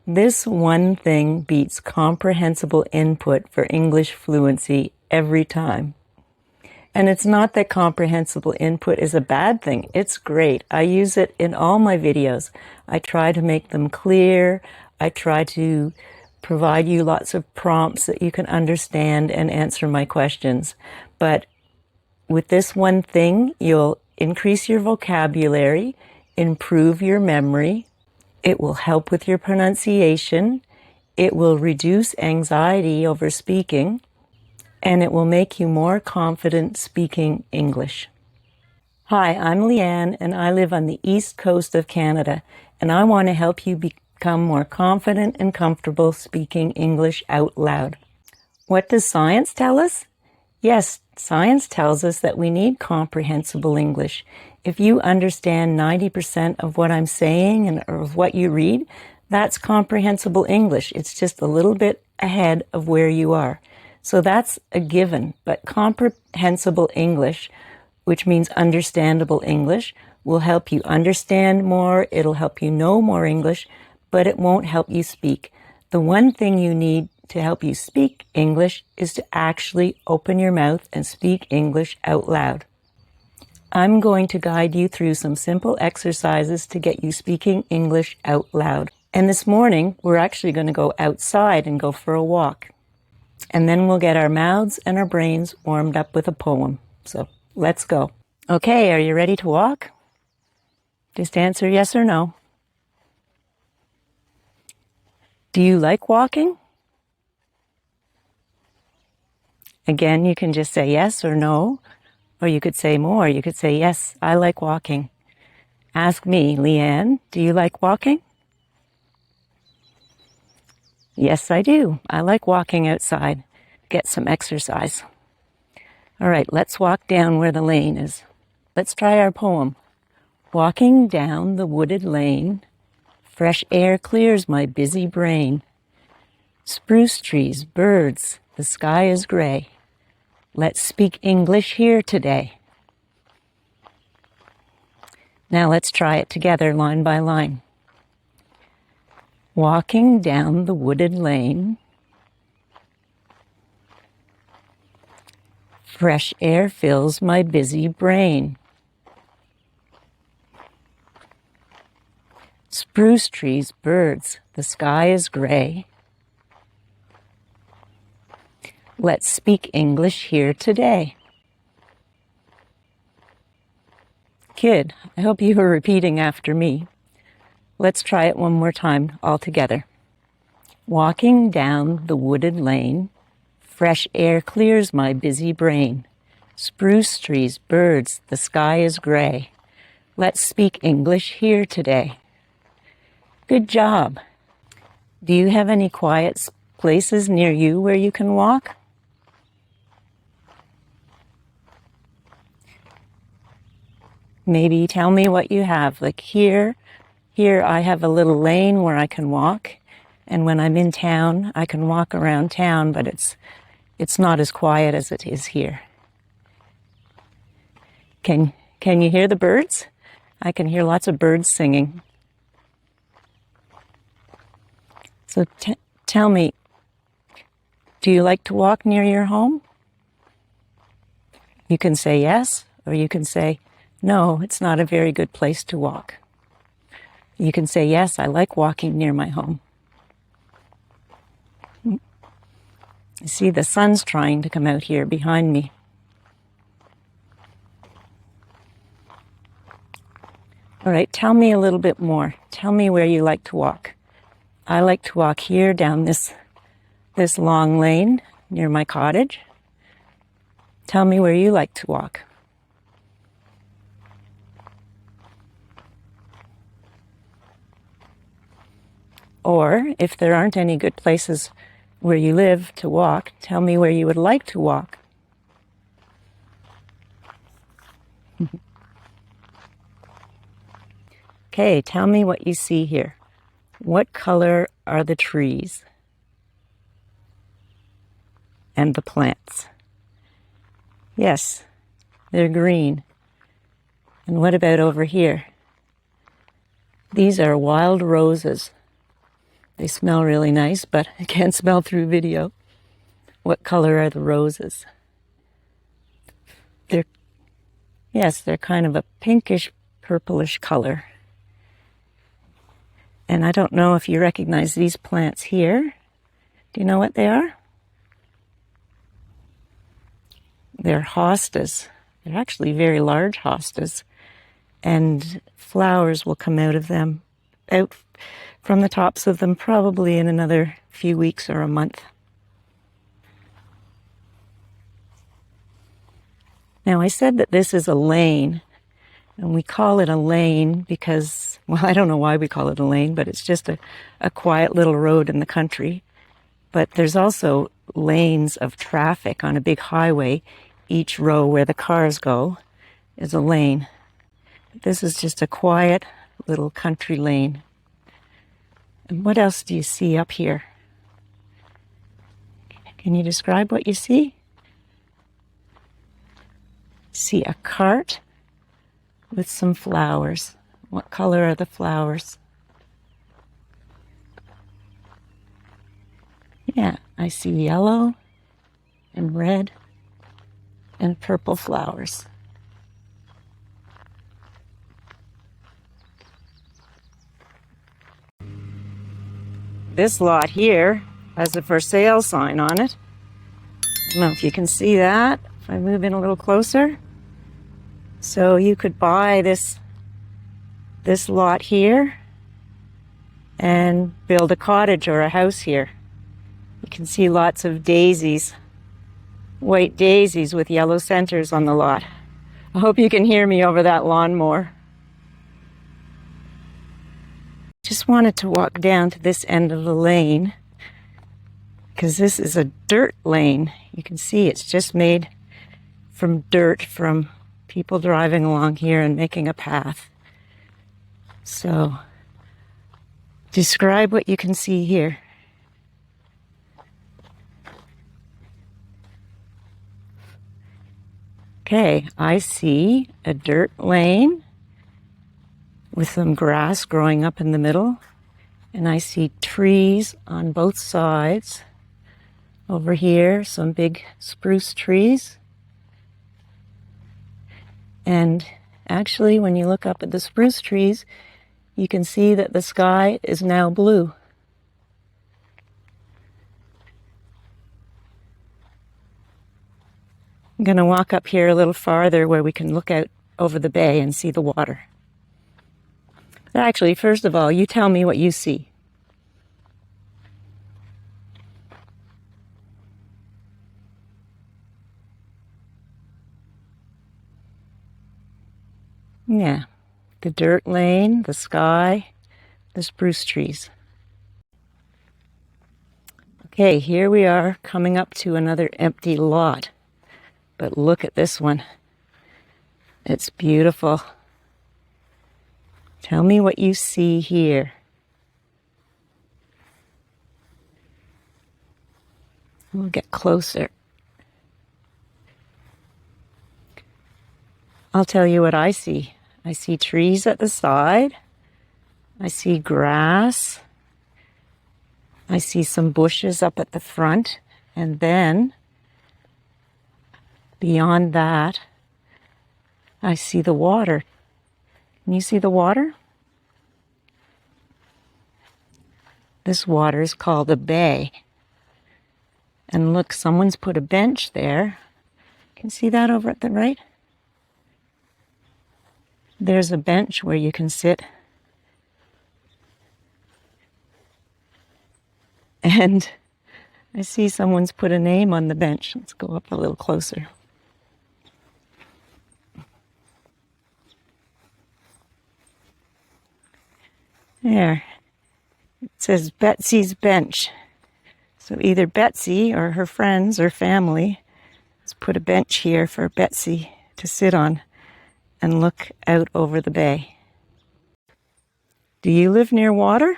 This one thing beats comprehensible input for English fluency every time. And it's not that comprehensible input is a bad thing. It's great. I use it in all my videos. I try to make them clear. I try to provide you lots of prompts that you can understand and answer my questions. But with this one thing, you'll increase your vocabulary, improve your memory. It will help with your pronunciation. It will reduce anxiety over speaking. And it will make you more confident speaking English. Hi, I'm Leanne, and I live on the east coast of Canada, and I want to help you become more confident and comfortable speaking English out loud. What does science tell us? Yes, science tells us that we need comprehensible English. If you understand 90% of what I'm saying and or of what you read, that's comprehensible English. It's just a little bit ahead of where you are. So that's a given, but comprehensible English, which means understandable English, will help you understand more, it'll help you know more English, but it won't help you speak. The one thing you need to help you speak English is to actually open your mouth and speak English out loud. I'm going to guide you through some simple exercises to get you speaking English out loud. And this morning, we're actually going to go outside and go for a walk. And then we'll get our mouths and our brains warmed up with a poem. So let's go. Okay, are you ready to walk? Just answer yes or no. Do you like walking? Again, you can just say yes or no, or you could say more. You could say, yes, I like walking. Ask me, Leanne, do you like walking? Yes, I do. I like walking outside. Get some exercise. All right, let's walk down where the lane is. Let's try our poem. Walking down the wooded lane, fresh air clears my busy brain. Spruce trees, birds, the sky is gray. Let's speak English here today. Now let's try it together line by line. Walking down the wooded lane, fresh air fills my busy brain. Spruce trees, birds, the sky is gray. Let's speak English here today. Kid, I hope you are repeating after me. Let's try it one more time all together. Walking down the wooded lane, fresh air clears my busy brain. Spruce trees, birds, the sky is gray. Let's speak English here today. Good job. Do you have any quiet places near you where you can walk? Maybe tell me what you have. Like here I have a little lane where I can walk. And when I'm in town, I can walk around town, but it's not as quiet as it is here. Can you hear the birds? I can hear lots of birds singing. So tell me, do you like to walk near your home? You can say yes, or you can say, no, it's not a very good place to walk. You can say, yes, I like walking near my home. You see, the sun's trying to come out here behind me. All right, tell me a little bit more. Tell me where you like to walk. I like to walk here down this long lane near my cottage. Tell me where you like to walk. Or if there aren't any good places where you live to walk, tell me where you would like to walk. Okay, tell me what you see here. What color are the trees and the plants? Yes, they're green. And what about over here? These are wild roses. They smell really nice, but I can't smell through video. What color are the roses? They're kind of a pinkish, purplish color. And I don't know if you recognize these plants here. Do you know what they are? They're hostas. They're actually very large hostas. And flowers will come out of them, out from the tops of them, probably in another few weeks or a month. Now, I said that this is a lane, and we call it a lane because, well, I don't know why we call it a lane, but it's just a quiet little road in the country. But there's also lanes of traffic on a big highway. Each row where the cars go is a lane. This is just a quiet little country lane. And what else do you see up here? Can you describe what you see? See a cart with some flowers. What color are the flowers? Yeah, I see yellow and red and purple flowers. This lot here has a for sale sign on it. I don't know if you can see that. If I move in a little closer. So you could buy this lot here and build a cottage or a house here. You can see lots of daisies, white daisies with yellow centers on the lot. I hope you can hear me over that lawnmower. Just wanted to walk down to this end of the lane because this is a dirt lane. You can see it's just made from dirt from people driving along here and making a path. So, describe what you can see here. Okay, I see a dirt lane with some grass growing up in the middle, and I see trees on both sides. Over here, some big spruce trees. And actually, when you look up at the spruce trees, you can see that the sky is now blue. I'm going to walk up here a little farther where we can look out over the bay and see the water. Actually, first of all, you tell me what you see. Yeah, the dirt lane, the sky, the spruce trees. Okay, here we are coming up to another empty lot. But look at this one. It's beautiful. Tell me what you see here. We'll get closer. I'll tell you what I see. I see trees at the side. I see grass. I see some bushes up at the front. And then, beyond that, I see the water. Can you see the water? This water is called a bay. And look, someone's put a bench there. Can you see that over at the right? There's a bench where you can sit. And I see someone's put a name on the bench. Let's go up a little closer. There. It says Betsy's bench. So either Betsy or her friends or family has put a bench here for Betsy to sit on and look out over the bay. Do you live near water?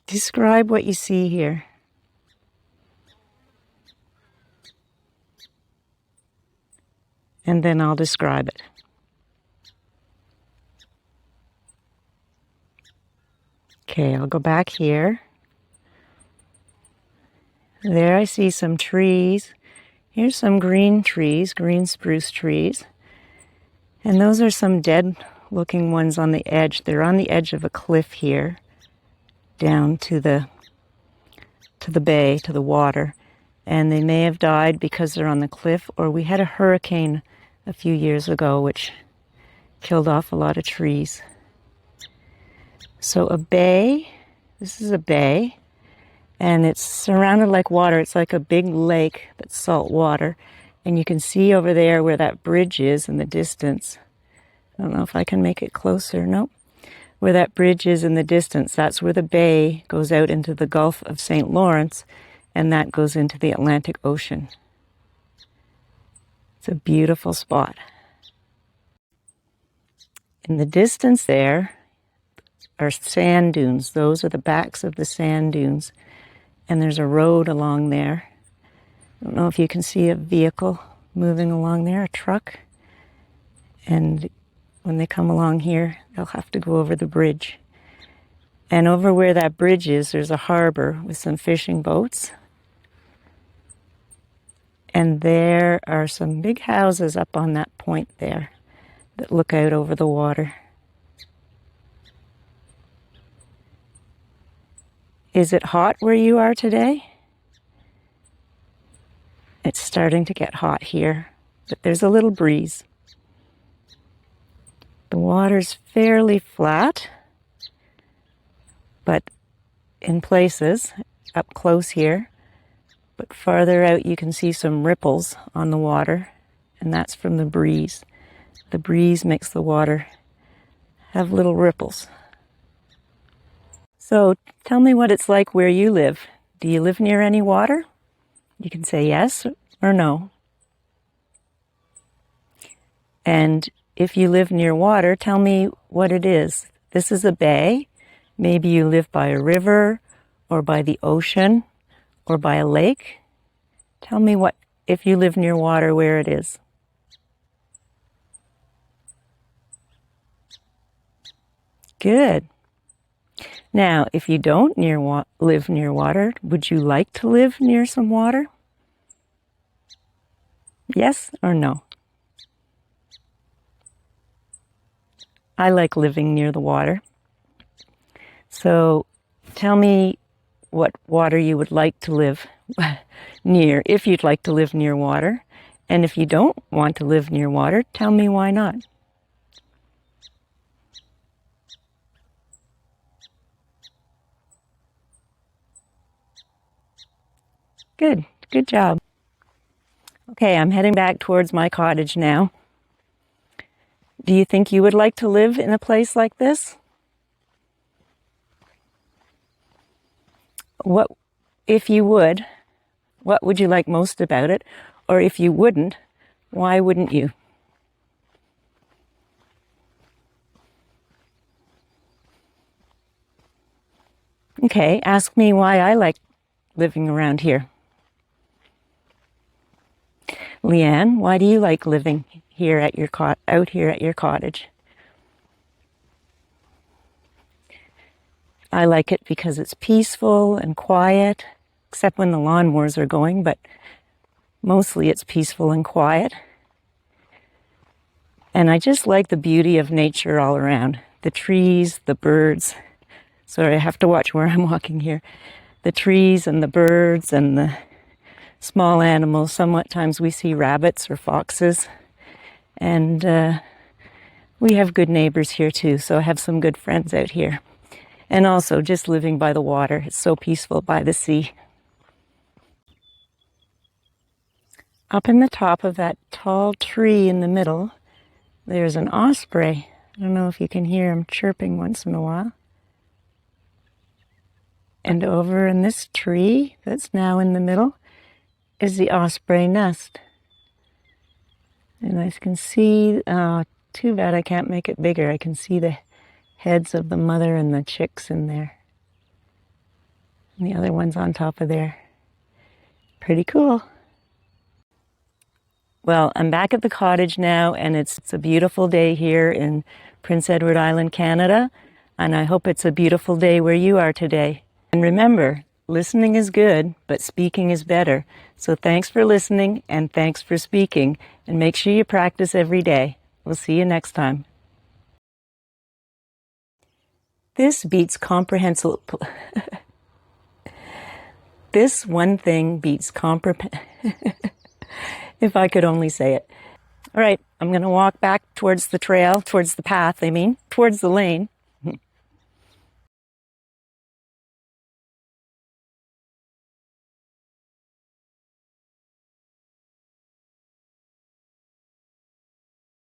Describe what you see here. And then I'll describe it. Okay, I'll go back here. There I see some trees. Here's some green trees, green spruce trees. And those are some dead-looking ones on the edge. They're on the edge of a cliff here, down to the bay, to the water. And they may have died because they're on the cliff, or we had a hurricane a few years ago which killed off a lot of trees. So a bay, this is a bay, and it's surrounded like water. It's like a big lake that's salt water. And you can see over there where that bridge is in the distance. I don't know if I can make it closer. Nope. Where that bridge is in the distance, that's where the bay goes out into the Gulf of St. Lawrence, and that goes into the Atlantic Ocean. It's a beautiful spot. In the distance there are sand dunes. Those are the backs of the sand dunes. And there's a road along there. I don't know if you can see a vehicle moving along there, a truck. And when they come along here, they'll have to go over the bridge. And over where that bridge is, there's a harbor with some fishing boats. And there are some big houses up on that point there that look out over the water. Is it hot where you are today? It's starting to get hot here, but there's a little breeze. The water's fairly flat, but in places, up close here, but farther out you can see some ripples on the water, and that's from the breeze. The breeze makes the water have little ripples. So tell me what it's like where you live. Do you live near any water? You can say yes or no. And if you live near water, tell me what it is. This is a bay. Maybe you live by a river or by the ocean or by a lake. Tell me what, if you live near water, where it is. Good. Now, if you don't live near water, would you like to live near some water? Yes or no? I like living near the water. So tell me what water you would like to live near, if you'd like to live near water. And if you don't want to live near water, tell me why not. Good. Good job. Okay, I'm heading back towards my cottage now. Do you think you would like to live in a place like this? What, if you would, what would you like most about it? Or if you wouldn't, why wouldn't you? Okay, ask me why I like living around here. Leanne, why do you like living here at your out here at your cottage? I like it because it's peaceful and quiet, except when the lawnmowers are going, but mostly it's peaceful and quiet. And I just like the beauty of nature all around. The trees, the birds. Sorry, I have to watch where I'm walking here. The trees and the birds and the small animals. Sometimes we see rabbits or foxes. And we have good neighbors here too, so I have some good friends out here. And also just living by the water. It's so peaceful by the sea. Up in the top of that tall tree in the middle, there's an osprey. I don't know if you can hear him chirping once in a while. And over in this tree that's now in the middle is the osprey nest. And I can see, too bad I can't make it bigger. I can see the heads of the mother and the chicks in there. And the other one's on top of there. Pretty cool. Well, I'm back at the cottage now, and it's a beautiful day here in Prince Edward Island, Canada. And I hope it's a beautiful day where you are today. And remember, listening is good, but speaking is better. So thanks for listening and thanks for speaking. And make sure you practice every day. We'll see you next time. This beats comprehensible. This one thing beats if I could only say it. All right, I'm going to walk back towards the trail, towards the path, towards the lane.